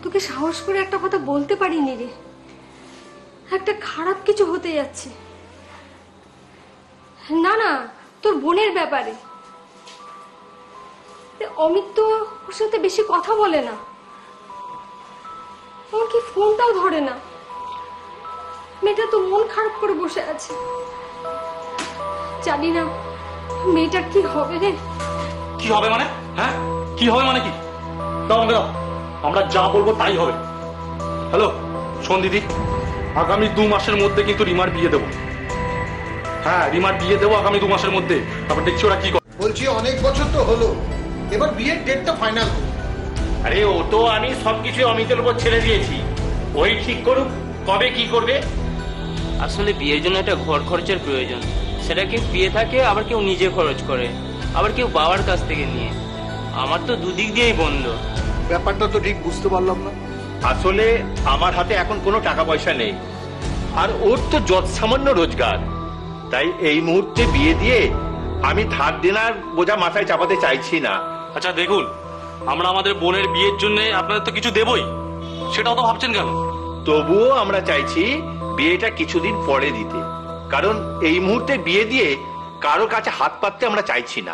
তোকে সাহস করে একটা কথা বলতে পারিনি রে। একটা খারাপ কিছু হতে যাচ্ছে। না না, তোর বোনের ব্যাপারে। অমিত তো ওর সাথে বেশি কথা বলে না, এমনকি ফোনটাও ধরে না। মেয়েটা তো মন খারাপ করে বসে আছে। জানি না মেয়েটার কি হবে রে। কি হবে মানে? হ্যাঁ, কি হবে মানে? কি দাও দাও, আমরা যা বলবো তাই হবে। হ্যালো, শোন দিদি, আগামী 2 মাসের মধ্যে কিন্তু রিমার বিয়ে দেবো। হ্যাঁ, রিমার বিয়ে দেবো আগামী 2 মাসের মধ্যে। তারপর দেখছি ওরা কি করে। বলছি অনেক বছর তো হলো, এবার বিয়ের ডেটটা ফাইনাল করুন। আরে ও তো আমি সবকিছু অমিতের উপর ছেড়ে দিয়েছি, ওই ঠিক করুক কবে কি করবে। আসলে বিয়ের জন্য একটা ঘর খরচের প্রয়োজন। সেটা কেউ বিয়ে থাকে, আবার কেউ নিজে খরচ করে, আবার কেউ বাবার কাছ থেকে নিয়ে। আমার তো দুদিক দিয়েই বন্ধ। ব্যাপারটা তো ঠিক বুঝতে পারলাম না। আসলে আমার হাতে এখন কোনো টাকা পয়সা নেই, আর ওর তো যত সামান্য রোজগার। তাই এই মুহূর্তে বিয়ে দিয়ে আমি ধার দেনার বোঝা মাথায় চাপাতে চাইছি না। আচ্ছা দেখুন, আমরা আমাদের বোনের বিয়ের জন্য আপনাদের তো কিছু দেবই, সেটাও তো ভাবছেন কেন? তবুও আমরা চাইছি বিয়েটা কিছুদিন পরে দিতে, কারণ এই মুহূর্তে বিয়ে দিয়ে কারো কাছে হাত পাততে আমরা চাইছি না।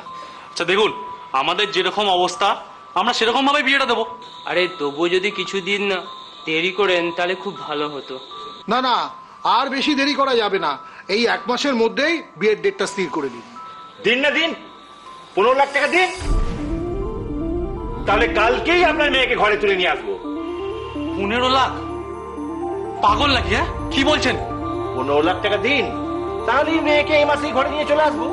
আচ্ছা দেখুন, আমাদের যেরকম অবস্থা আমরা সেরকম ভাবে বিয়েটা দেবো। আরে তবুও যদি কিছুদিন দেরি করেন তাহলে খুব ভালো হতো। না না, আর বেশি দেরি করা যাবে না। এই 1 মাসের মধ্যেই বিয়ের ডেটটা স্থির করে দিন। দিন না দিন, 15 লাখ টাকা দিন, তাহলে কালকেই আপনার মেয়েকে ঘরে তুলে নিয়ে আসবো। 15 লাখ? পাগল নাকি? হ্যাঁ, কি বলছেন? 15 লাখ টাকা দিন, তাহলেই মেয়েকে এই মাসেই ঘরে নিয়ে চলে আসবো।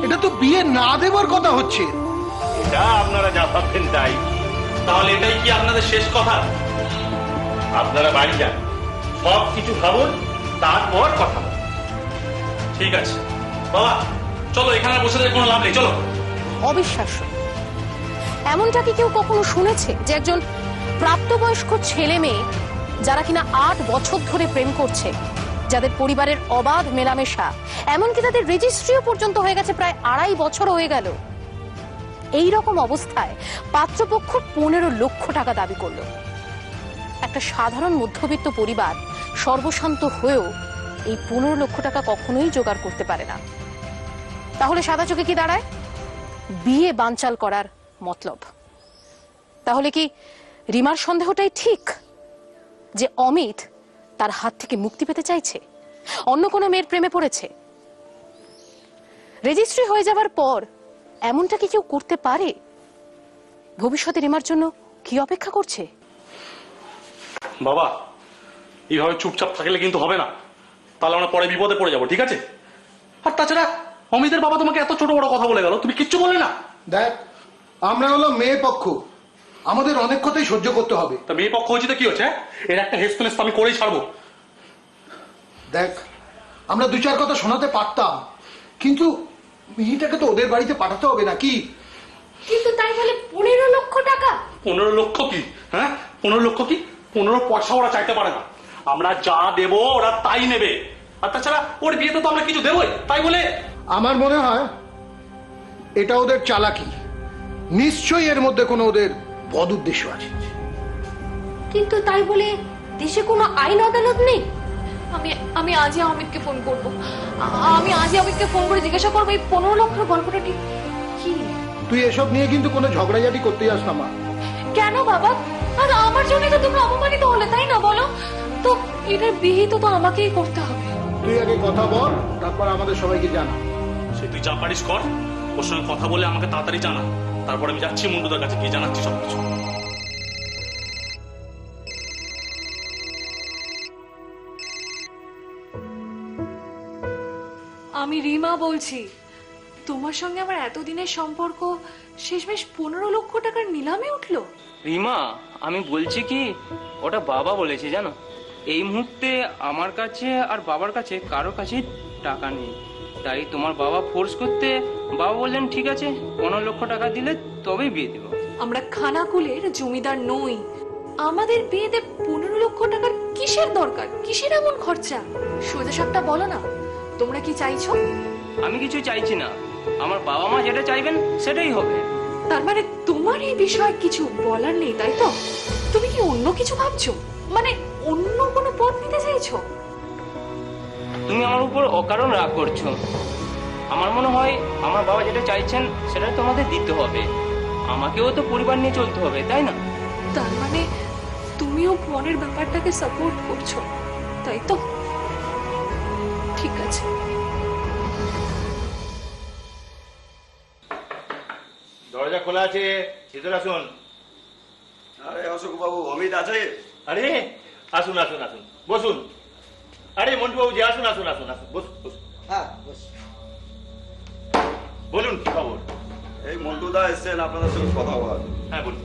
এটা তো বিয়ে না দেবার কথা হচ্ছে। এটা আপনারা যা ভাবছেন তাই। তাহলে এটাই কি আপনাদের শেষ কথা? আপনারা বাড়ি যান, সব কিছু ভাবুন, তারপর কথা বলুন। ঠিক আছে বাবা, চলো, এখানে বসে থেকে কোনো লাভ নেই, চলো। অবিশ্বাস্য, এমনটা কি কেউ কখনো শুনেছে যে একজন প্রাপ্তবয়স্ক ছেলে মেয়ে যারা কিনা 8 বছর ধরে প্রেম করছে, যাদের পরিবারের অবাধ মেলামেশা, এমনকি তাদের রেজিস্ট্রিও পর্যন্ত হয়ে গেছে, প্রায় 2.5 বছর হয়ে গেল, এই রকম অবস্থায় পাত্রপক্ষ 15 লক্ষ টাকা দাবি করলো। একটা সাধারণ মধ্যবিত্ত পরিবার সর্বশান্ত হয়েও এই 15 লক্ষ টাকা কখনোই জোগাড় করতে পারে না। তাহলে সাদা চোখে কি দাঁড়ায়? বিয়ে বানচাল করার মতলব। তাহলে কি রিমার সন্দেহটাই ঠিক যে অমিত তার হাত থেকে মুক্তি পেতে চাইছে, অন্য কোনো মেয়ের প্রেমে পড়েছে? রেজিস্ট্রি হয়ে যাবার পর এমনটা কি কেউ করতে পারে? ভবিষ্যতে রিমার জন্য কি অপেক্ষা করছে? বাবা, এইভাবে চুপচাপ থাকলে কিন্তু হবে না, তাহলে আমরা পরে বিপদে পড়ে যাবো, ঠিক আছে? আর তাছাড়া অমিতের বাবা তোমাকে এত ছোট বড় কথা বলে গেল, তুমি কিচ্ছু বললে না। দেখ, আমরা হলো মেয়ে পক্ষ, আমাদের অনেক কথাই সহ্য করতে হবে। তা মেয়ে পক্ষ হয়েছে তো কি হচ্ছে? এর একটা হেসপেলেস আমি করেই ছাড়বো। দেখ, আমরা 2-4 কথা শোনাতে পারতাম, কিন্তু মেয়েটাকে তো ওদের বাড়িতে পাঠাতে হবে নাকি? কিন্তু তাই বলে 15 লক্ষ টাকা? 15 লক্ষ কি? হ্যাঁ, 15 লক্ষ কি? 15 পয়সা ওরা চাইতে পারে না। আমরা যা দেব ওরা তাই নেবে। আর তাছাড়া ওর বিয়েতে তো আমরা কিছু দেবই, তাই বলে আমার মনে হয় এটা ওদের চালাকি। নিশ্চয়ই এর মধ্যে কোনো ওদের বদ উদ্দেশ্য আছে। কিন্তু তাই বলে দেশে কোনো আইন আদালত নেই? আমি আজই অমিতকে ফোন করব। আমি আজই অমিতকে ফোন করে জিজ্ঞাসা করবো এই 15 লক্ষের গল্পটা ঠিক কি। তুই এসব নিয়ে কিন্তু কোনো ঝগড়াঝাটি করতে যাস না মা। কেন বাবা? আর আমার জন্য তো তোমরা অপমানিত হলে, তাই না? বলো তো, এটার বিয়ে তো আমাকেই করতে হবে। তুই আগে কথা বল, তারপর আমাদের সবাইকে জানা। সে তুই যা পারিস কর, ওর সঙ্গে কথা বলে আমাকে তাড়াতাড়ি জানা, তারপর আমি যাচ্ছি মন্টুদার কাছে, গিয়ে জানাচ্ছি সবকিছু। আমি রিমা বলছি। তোমার সঙ্গে আমার এতদিনের সম্পর্ক শেষমেশ 15 লক্ষ টাকার নিলামে উঠলো। রিমা, আমি বলছি কি, ওটা বাবা বলেছে জানো। এই মুহূর্তে আমার কাছে আর বাবার কাছে কারো কাছে টাকা নেই, তাই তোমার বাবা ফোর্স করতে বাবা বললেন ঠিক আছে 15 লক্ষ টাকা দিলে তবেই বিয়ে দেবো। আমরা খানাকুলের জমিদার নই, আমাদের বিয়েতে 15 লক্ষ টাকার কিসের দরকার? কিসের এমন খরচা? সোজা সাপটা বলো না, তোমরা কি চাইছো? আমি কিছু চাইছি না, আমার বাবা মা যেটা চাইবেন সেটাই হবে। তার মানে তোমার এই বিষয়ে কিছু বলার নেই, তাই তো? তুমি কি অন্য কিছু ভাবছো? মানে অন্য কোনো পথ নিতে চাইছো? তুমি আমার উপর অকারণ রাগ করছো। আমার মনে হয় আমার বাবা যেটা চাইছেন সেটা তোমাদের দিতে হবে, আমাকেও তো পরিবার নিয়ে চলতে হবে, তাই না? তার মানে তুমিও পনের ব্যাপারটাকে সাপোর্ট করছো, তাই তো? ঠিক আছে। দরজা খোলা আছে, ভিতরে আসুন। আরে অশোক বাবু, অমিত আছে? আরে আসুন আসুন আসুন, বসুন। আরে মন্টু বাবু জি, আসুন আসুন আসুন আসুন, বসুন বসুন। হ্যাঁ বস। বলুন কি খবর? এই মন্টুদা এসছেন আপনাদের সঙ্গে কথা বলার। হ্যাঁ বলুন।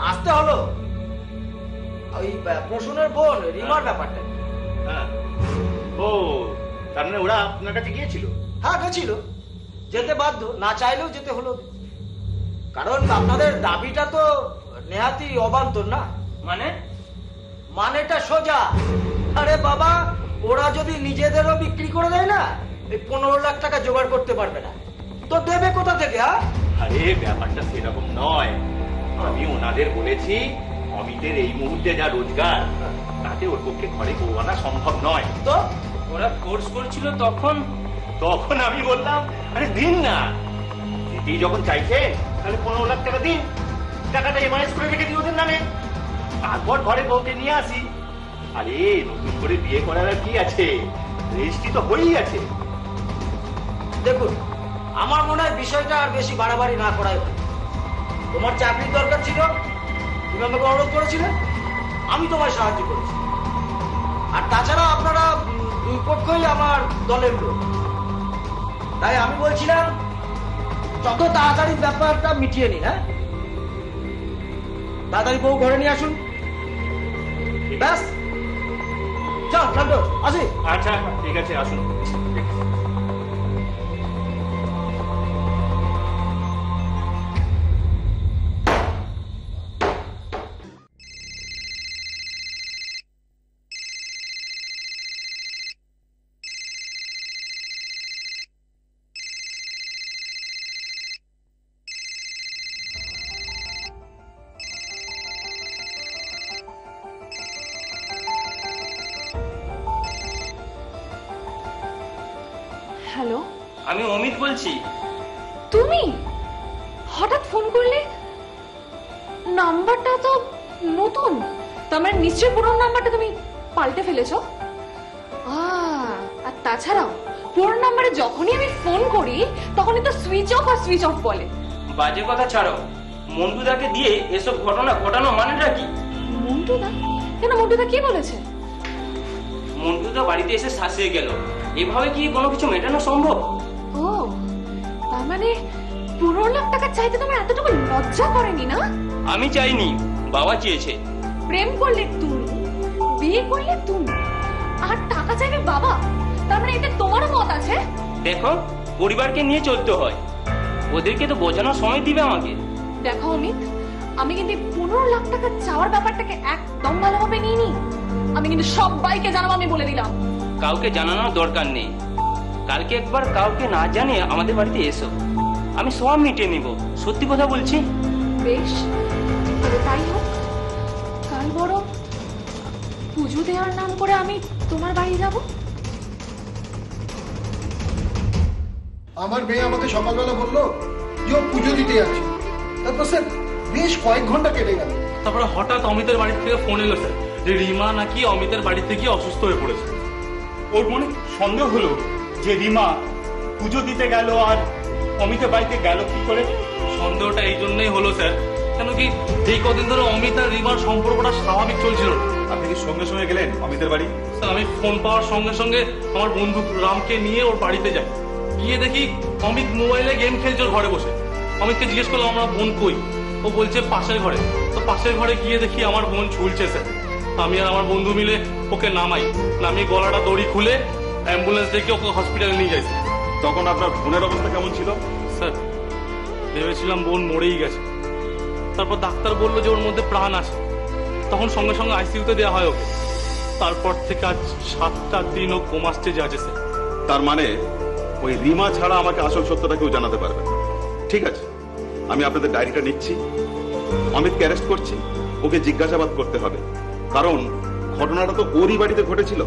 আসতে হলো ওই প্রসূনের বোন রিমার ব্যাপারটা। হ্যাঁ, ও তার মানে ওরা আপনার কাছে গিয়েছিল? হ্যাঁ গেছিল, যেতে বাধ্য, না চাইলেও যেতে হলো, কারণ আপনাদের দাবিটা তো নেহাতি অবান্তর না। মানেটা সোজা। আরে বাবা, ওরা যদি নিজেদেরও বিক্রি করে দেয় না, এই 15 লাখ টাকা জোগাড় করতে পারবে না, তো দেবে কোথা থেকে? হ্যাঁ, আরে ব্যাপারটা সেরকম নয়। আমি ওনাদের বলেছি অমিতের এই মুহূর্তে যা রোজগার তাতে ওর পক্ষে ঘরে বউ আনা সম্ভব নয়। তো ওরা ফোর্স করছিল, তখন তখন আমি বললাম আরে দিন না, দিদি যখন চাইছে তাহলে 15 লাখ টাকা দিন, টাকাটা এমআইএস করে রেখে দিই ওদের নামে, তারপর ঘরে বউকে নিয়ে আসি। আরে নতুন করে বিয়ে করার আর কি আছে, রেজিস্ট্রি তো হয়েই আছে। দেখুন, আমার মনে হয় বিষয়টা আর বেশি বাড়াবাড়ি না করাই ভালো। তোমার চাকরির দরকার ছিল, তুমি আমাকে অনুরোধ করেছিলে, আমি তোমায় সাহায্য করেছি। আর তাছাড়া আপনারা দুই পক্ষই আমার দলের লোক। তাই আমি বলছিলাম যত তাড়াতাড়ি ব্যাপারটা মিটিয়ে নিন। হ্যাঁ, তাড়াতাড়ি বউ ঘরে নিয়ে আসুন। ব্যাস, চল শান্ত, আসি। আচ্ছা ঠিক আছে, আসুন। হ্যালো, আমি অমিত বলছি। তুমি হঠাৎ ফোন করলে? নাম্বারটা তো নতুন, তার মানে নিশ্চয়ই পুরনো নাম্বারটা তুমি পাল্টে ফেলেছো। আর তাছাড়াও পুরনো নাম্বারে যখনই আমি ফোন করি তখনই তো সুইচ অফ আর সুইচ অফ বলে। বাজে কথা ছাড়ো, মন্টুদাকে দিয়ে এসব ঘটনা ঘটানো মানেটা কি? মন্টুদা? কেন, মন্টুদা কি বলেছে? মন্টুদা বাড়িতে এসে শাসিয়ে গেল। এভাবে কি কোনো কিছু মেটানো সম্ভব? ও, তার মানে 15 লাখ টাকা চাইতে তোমার এতটুকু লজ্জা করেনি না? আমি চাইনি, বাবা চেয়েছে। প্রেম করলে তুমি, বিয়ে করলে তুমি, আর টাকা চাইবে বাবা? তার মানে এতে তোমারও মত আছে? দেখো, পরিবারকে নিয়ে চলতে হয়, ওদেরকে তো বোঝানোর সময় দিবে আমাকে। দেখো অমিত, আমি কিন্তু 15 লাখ টাকা চাওয়ার ব্যাপারটাকে একদম ভালোভাবে নিইনি। আমি কিন্তু সবাইকে জানাবো, আমি বলে দিলাম। কাউকে জানানোর দরকার নেই। কালকে একবার কাউকে না জানিয়ে আমাদের বাড়িতে এসো, আমি সব মিটিয়ে নিব। সত্যি কথা বলছি। বেশ, তবে তাই হোক। কাল বড় পুজো দেওয়ার নাম করে আমি তোমার বাড়ি যাব। আমার মেয়ে আমাকে সকালবেলা বললো যে ও পুজো দিতে যাচ্ছে। তারপর স্যার বেশ কয়েক ঘন্টা কেটে গেল। তারপরে হঠাৎ অমিতের বাড়ি থেকে ফোন এলো স্যার যে রিমা নাকি অমিতের বাড়িতে গিয়ে অসুস্থ হয়ে পড়েছে। ওর মনে সন্দেহ হলো যে রিমা পুজো দিতে গেল আর অমিতের বাড়িতে গেল কি করে। সন্দেহটা এই জন্যই হলো স্যার, কেন কি এই কদিন ধরে অমিত আর রিমার সম্পর্কটা স্বাভাবিক চলছিল না। আপনি কি সঙ্গে সঙ্গে গেলেন অমিতের বাড়ি? স্যার, আমি ফোন পাওয়ার সঙ্গে সঙ্গে আমার বন্ধু রামকে নিয়ে ওর বাড়িতে যাই। গিয়ে দেখি অমিত মোবাইলে গেম খেলছে ওর ঘরে বসে। অমিতকে জিজ্ঞেস করলাম আমার বোন কই, ও বলছে পাশের ঘরে। তো পাশের ঘরে গিয়ে দেখি আমার বোন ঝুলছে স্যার। আমি আর আমার বন্ধু মিলে ওকে নামিয়ে গলাটা দড়ি খুলে অ্যাম্বুলেন্স ডেকে ওকে হসপিটালে নিয়ে যাই। তখন আপনার বোনের অবস্থা কেমন ছিল? স্যার, ভেবেছিলাম বোন মরেই গেছে। তারপর ডাক্তার বললো যে ওর মধ্যে প্রাণ আছে। তখন সঙ্গে সঙ্গে আইসিইউতে দেওয়া হয় ওকে। তারপর থেকে আজ 7টা দিন ও কোমা স্টেজে আছে স্যার। তার মানে ওই রিমা ছাড়া আমাকে আসল সত্যটা কেউ জানাতে পারবে না। ঠিক আছে, আমি আপনাদের ডায়েরিটা নিচ্ছি, অমিতকে অ্যারেস্ট করছি। ওকে জিজ্ঞাসাবাদ করতে হবে, কারণ ঘটনাটা তো ওরই বাড়িতে ঘটেছিল।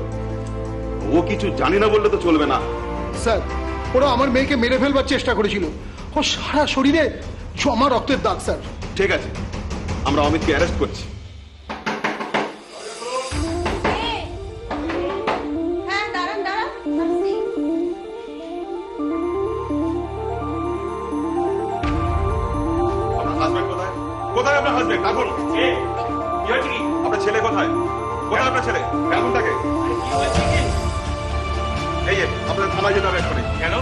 ও কিছু জানি না বললে তো চলবে না। স্যার, ওরা আমার মেয়েকে মেরে ফেলবার চেষ্টা করেছিল। ও সারা শরীরে জমা রক্তের দাগ স্যার। ঠিক আছে, আমরা অমিতকে অ্যারেস্ট করছি। কোথায় আপনার হাজবেন্ড? এখন কি হয়েছে? কি আপনার ছেলে কোথায়? কোথায় আপনার ছেলে? কেমন থাকে? এই যে আপনাদের থানায় যেতে হবে এক্ষুনি। কেন?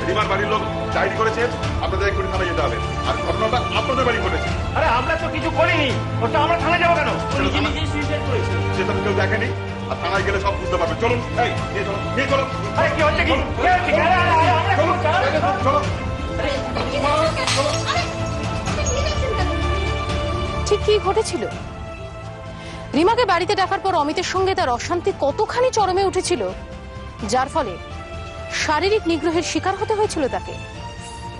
রিমার বাড়ির লোক ডায়েরি করেছে, আপনাদের এক্ষুনি থানায় যেতে হবে। আর ঘটনাটা আপনাদের বাড়ি ঘটেছে। আরে আমরা তো কিছু করিনি, ওটা আমরা থানায় যাবো কেন? সেটা কেউ দেখেনি, আর থানায় গেলে সব বুঝতে পারবে। চলুন, এই নিয়ে চলো, নিয়ে চলো। আরে কি হচ্ছে কি? চলো। ঠিক কি ঘটেছিল? রিমাকে বাড়িতে ডাকার পর অমিতের সঙ্গে তার অশান্তি কতখানি চরমে উঠেছিল, যার ফলে শারীরিক নিগ্রহের শিকার হতে হয়েছিল তাকে।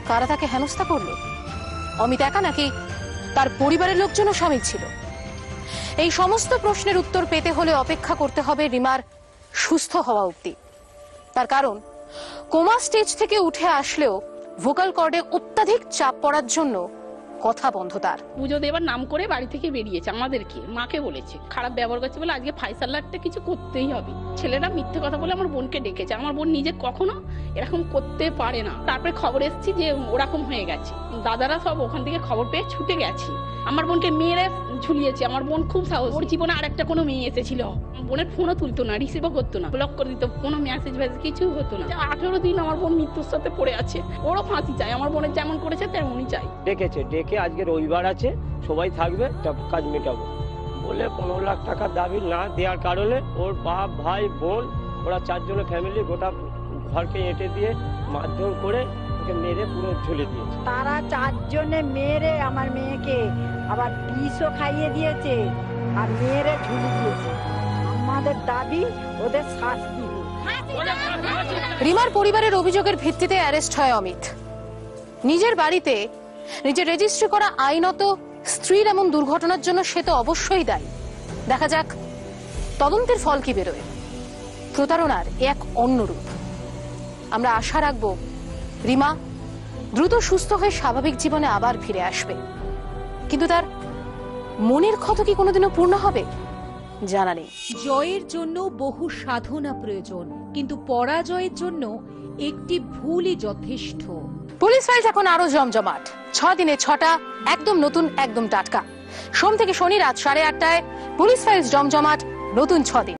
কারা তাকে হেনস্থা করলো? অমিত একা নাকি তার পরিবারের লোকজনও শামিল ছিল? এই সমস্ত প্রশ্নের উত্তর পেতে হলে অপেক্ষা করতে হবে রিমার সুস্থ হওয়া অবধি। তার কারণ কোমা স্টেজ থেকে উঠে আসলেও ভোকাল কর্ডে অত্যাধিক চাপ পড়ার জন্য কথা বন্ধ তার। পুজো দেবার নাম করে বাড়ি থেকে বেরিয়েছে, আমাদেরকে মাকে বলেছে, খারাপ ব্যবহার করছে বলে আজকে ফাইসাল্লা একটা কিছু করতেই হবে। ছেলেরা মিথ্যে কথা বলে আমার বোনকে ডেকেছে। আমার বোন নিজে কখনো এরকম করতে পারে না। তারপরে খবর এসেছি যে ওরকম হয়ে গেছে। দাদারা সব ওখান থেকে খবর পেয়ে ছুটে গেছি। আমার বোনকে মেরে ঝুলিয়েছে। আমার বোন খুব সাহস, ওর জীবনে আরেকটা কোনো মেয়ে এসেছিল, বোনের ফোনও তুলতো না, রিসিভও করতো না, ব্লক করে দিত, কোনো মেসেজ কিছু হতো না। 18 দিন আমার বোন মৃত্যুর সাথে পড়ে আছে, ওরও ফাঁসি চাই, আমার বোনের যেমন করেছে তেমনই চাই। ডেকে আজকে রবিবার আছে, সবাই থাকবে, কাজ মেটাবো বলে 15 লাখ টাকা দাবি না দেওয়ার কারণে ওর বাপ ভাই বোন ওরা 4 জনের ফ্যামিলি গোটা ঘরকে এঁটে দিয়ে মারধর করে ওকে মেরে পুরো ঝুলে দিয়েছে। তারা 4 জনে মেরে আমার মেয়েকে আবার বিষও খাইয়ে দিয়েছে আর মেরে ঝুলে দিয়েছে। আমাদের দাবি ওদের শাস্তি হোক। রিমার পরিবারের অভিযোগের ভিত্তিতে অ্যারেস্ট হয় অমিত। নিজের বাড়িতে নিজের রেজিস্ট্রি করা আইনত স্ত্রীর এমন দুর্ঘটনার জন্য সে তো অবশ্যই দায়ী। দেখা যাক তদন্তের ফল কি বেরোয়। প্রতারণার এক অন্য রূপ। আমরা আশা রাখব রিমা দ্রুত সুস্থ হয়ে স্বাভাবিক জীবনে আবার ফিরে আসবে, কিন্তু তার মনের ক্ষত কি কোনোদিনও পূর্ণ হবে জানা নেই। জয়ের জন্য বহু সাধনা প্রয়োজন, কিন্তু পরাজয়ের জন্য একটি ভুলই যথেষ্ট। পুলিশ ফাইলস এখন আরো জমজমাট। 6 দিনে 6টা একদম নতুন, একদম টাটকা। সোম থেকে শনি রাত 8:30টায় পুলিশ ফাইলস জমজমাট নতুন 6 দিন।